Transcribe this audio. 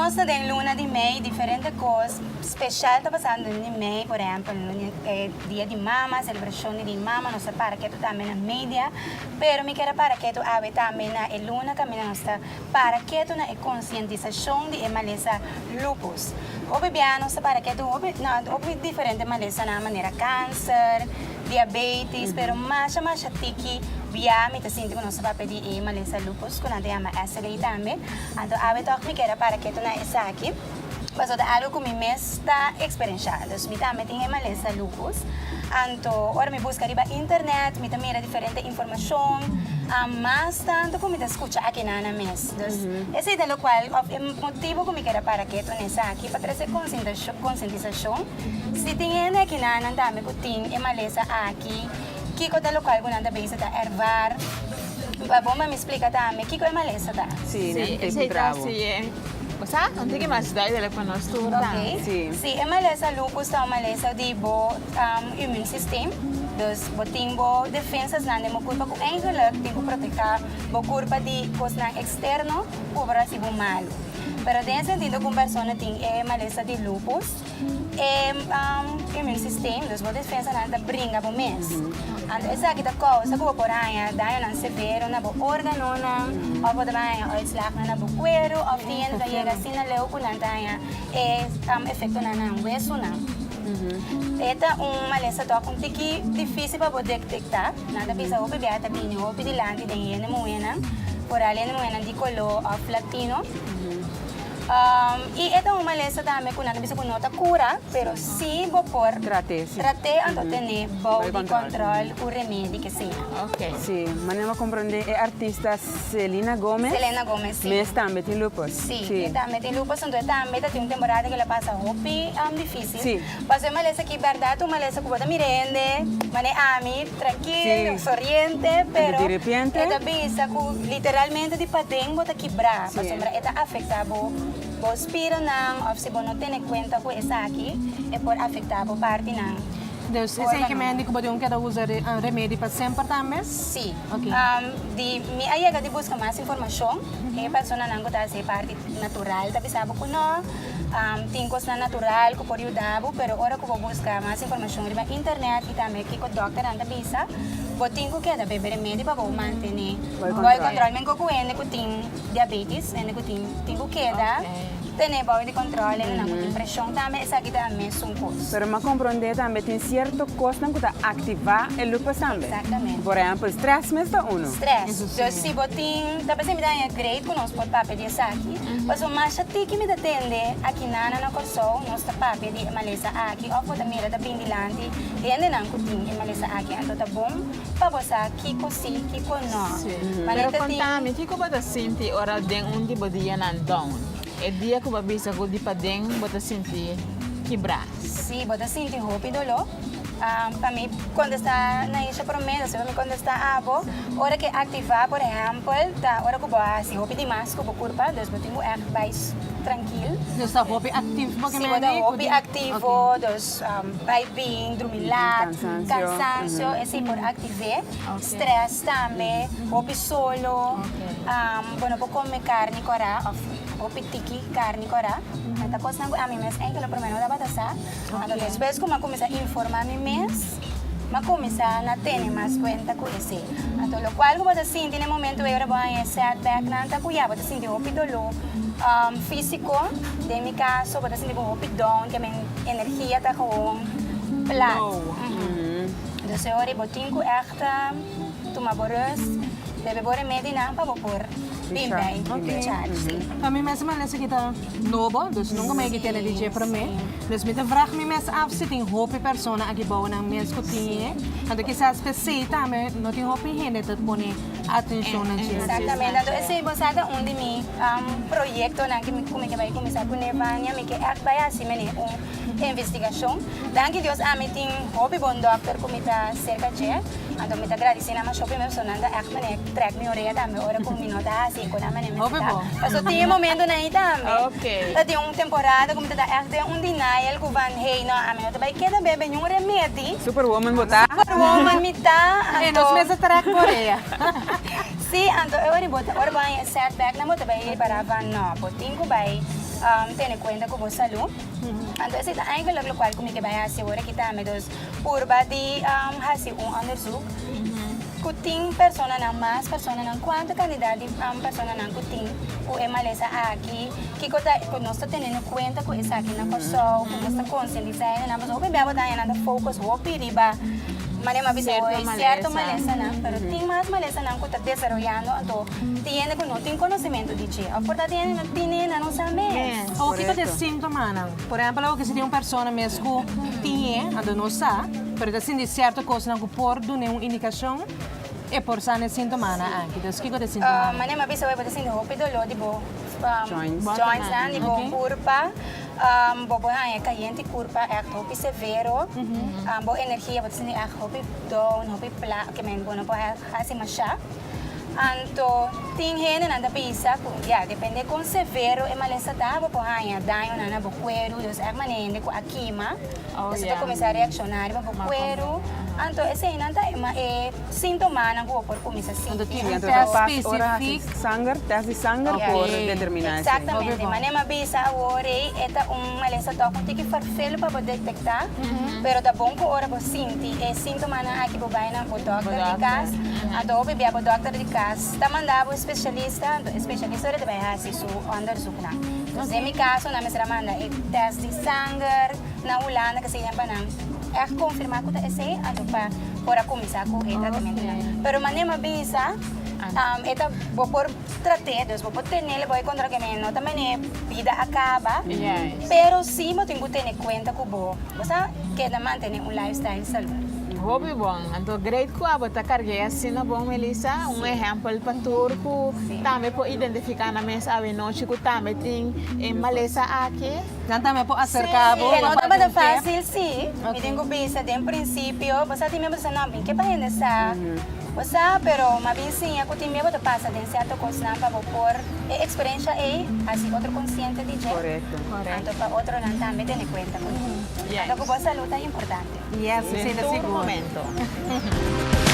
nós tem luna de May, diferente coisas, especial está passando de May, por exemplo, dia de mama, celebração de mama, nós para que tu também na mídia, pero me quero para que tu ave também na luna, caminho nós para que tu na conscientização de maleza lupus. Obibianos para que tu diferente maleza na maneira câncer, diabetes, pero mais tiki via me sinto que nós para pedir maleza lupus, que nós ama SLA também. Então, ave toque me quero para que tu na essa aqui. Mas o algo que me está experienciando. Me também tem maleza lupus. Então, ora me busca riba internet, me também diferente informação, mas tanto como me escuta aqui na mes. Esse é o qual o motivo que me quero para que tu nessa aqui para trazer conscientização. Se tem aqui na também que tem maleza aqui, que o local que nanda base da ervar. Vamos me explicar também que é maleza da. Sim, é bravo. Sa? Hindi ka mas dahil dala pa nos tour. Okay. Sim. A maleza lupus é uma maleza de bo immune system. Dus boting bo defensas na mo culpa ko eigenlijk ting ko proteger bo culpa di cos na externo para si malo. Pero nesse sentido kung persona ting maleza de lupus immune system, dus bo defensa na bringa bo mes. Ando esa kita causa ko por aia dayo ng severo na bo organo na o po damaya o itslak na bo cuero of the end kaya sinaleo ko na daya efekto na ng hueso na. Esta maleza to kung tiki difícil para detectar, nada bisa o beata bini o pidilante de yene muena, por alien muena di color of latino. Y esta maleza também kung bisa ko nota cura, pero si bo por Trate, anto tener body control o remédio que seja. Okay. Sim, mas não compreender é artista Selena Gomez. Selena Gomez, sim. Mas também tem lupus. Sim, também tem lupus, então também tem uma temporada que ela passa hopi difícil. Sim. Passa uma maleza que verdade, uma maleza que bota mirende, mane ami, tranquilo, sorriente, pero de repente esta bisa que literalmente de padeng bota quebrar, passa esta afeta bo spiro ng of si bono ten kwenta ko esa aqui é por afetar bo parte ng Dus esse é que médico pode quer usar remédio para sempre também? Sim. Okay. Mi ayaga di busca mais informação. É persona nang gota se parte natural, tapi sabo ko no. Tingkos na natural ko por yudabo, pero ora ko busca mais informação riba internet e também que ko doctor anda bisa. Boting ko kaya bebe remédio para manter boy control men ko kuene ko ting diabetes, ene ko ting ko queda. Tem body control, não tem pressão também, essa aqui também são coisas. Pero mas compreender também tem certo coisa que está ativar o lupus também. Exatamente. Por exemplo, stress mesmo é um. Stress. Então, se botin, talvez me dá great com nós pode papel de aqui, mas o mais chati que me atende aqui na corso, nós tá papel de maleza aqui, ou pode mira da bindilante, e ainda não cutin e maleza aqui, então tá bom, para você kiko si, kiko no. Pero contame, kiko ba ta sinti ora deng undi bodia nan down? E dia ko ba bisa ko di pa deng bota sinti quebrar? Sí, bota sinti hopi dolo. Para mim, quando está na isla promessa, se eu quando está abo, hora que ativar, por exemplo, tá hora que boa, se hopi demais, que boa curva, dus botinho é mais tranquilo. Dus está hobby ativo porque Se boa hopi ativo, dus vai bem, dormilar, cansancio, esse por ativar, stress também, hopi solo, bueno, por comer carne cora, hopi tiki carne cora. Esta coisa a mim mesmo é que pelo menos dá para passar. Então depois como começar a informar me mesmo, mas começar a ter mais conta com esse. Então o qual como você sente no momento eu vou em setback nanta cuia, você sente o pidolo físico, de meu caso, você sente o pidão, que a minha energia está com plat. Então eu ori botinho extra, toma boros, bebe bore medina para por bem bem, Para mim mesmo é nessa kita novo, dus nunca mais kita na DJ para mim. Dus met de vraag me mes af se tem hope persona aqui boa na mes cotinha. Então que sa spesita me não tem hope hende dat pone atenção na gente. Exatamente. Então esse bosada onde mi projeto na que me como que vai começar com Nevânia, me que vai assim me investigação. Danke Deus a me tem hope bom doctor como está cerca de. Então me tá agradecendo a shopping me sonanda echt me track me orelha também hora com minuto assim com a mãe me está. Mas tinha momento na ita me. Okay. Tá tem temporada como tá echt um denial com van hey no a me tá vai queda bebe um remédio. Superwoman botar. Superwoman me tá. Nos meses track por ella. Sim, então eu vou botar, ora vai setback na moto vai para van no, botinho vai tiene cuenta con vos salud. Entonces, eigenlijk lo cual como que vaya a asegurar que también dos purba de hacer un onderzoek. Kuting persona na mas persona ng quanto kanidad de persona ng kuting o emalesa aqui que nós está tendo conta com essa aqui na pessoa com nós está conscientizando na pessoa bem bem na focus o piriba manema bisao certo malesa na pero ting mas malesa na ko está desarrollando então tiene que não tem conhecimento de che a porta tiene na não sabe O que é sintoma não? Por exemplo, o que se tem uma pessoa mesmo tinha, ando não sabe, pero assim de certa coisa não por dar uma indicação é por sana sintoma na aqui. Então, o que é sintoma? manema bisao é para assim hopi dolo tipo Joints. joints na tipo Okay. curva bobo é caliente curva é hopi severo bo energia pode ser é hopi down hopi pla que men bono po assim masha anto ting hene nanda bisa ya depende com severo e malesa tá bo hanya danho na bo cuero dos é manene com akima você yeah. começar a reaccionar bo cuero anto esse nanda é sintoma na por começar assim Quando Tem tinha, um então teste faz específico. sangue, teste de sangue por determinar isso. Exatamente, manema bisa awore eta malesa to kung tiki farfelo pa detectar, pero da bom ko ora bo sinti e sintoma na aki bo na bo doctor de cas, ato bibia bo doctor de cas, tamanda bo especialista ora de vai hasi su onderzoek na. Dus in mijn caso na mesra manda e test de sangue na ulana kasi yan pa nang confirmar que esse ato pa para começar com o tratamento lá. Pero manema bisa eta por tratar, dus por ter nele boy contra que men não também vida acaba. Yes. Pero sim, eu tenho que ter conta com bo. Você quer manter um lifestyle saludo. Hobby bom, então great ko abot a carga assim na bom Melissa, exemplo para turco, também por identificar na mesa a noite que também tem em malesa aqui. Já também pode acercar Sim, não é fácil, sim. Me tenho vista de princípio, você tem mesmo não bem que para nessa. Você, pero mabinsin ako tem mesmo de passa de certa coisa para por experiência é assim outro consciente de Correto. Então para outro não também tem conta com. Yes. Então que boa saúde é importante. Yes, Em sim, todo seguro. momento.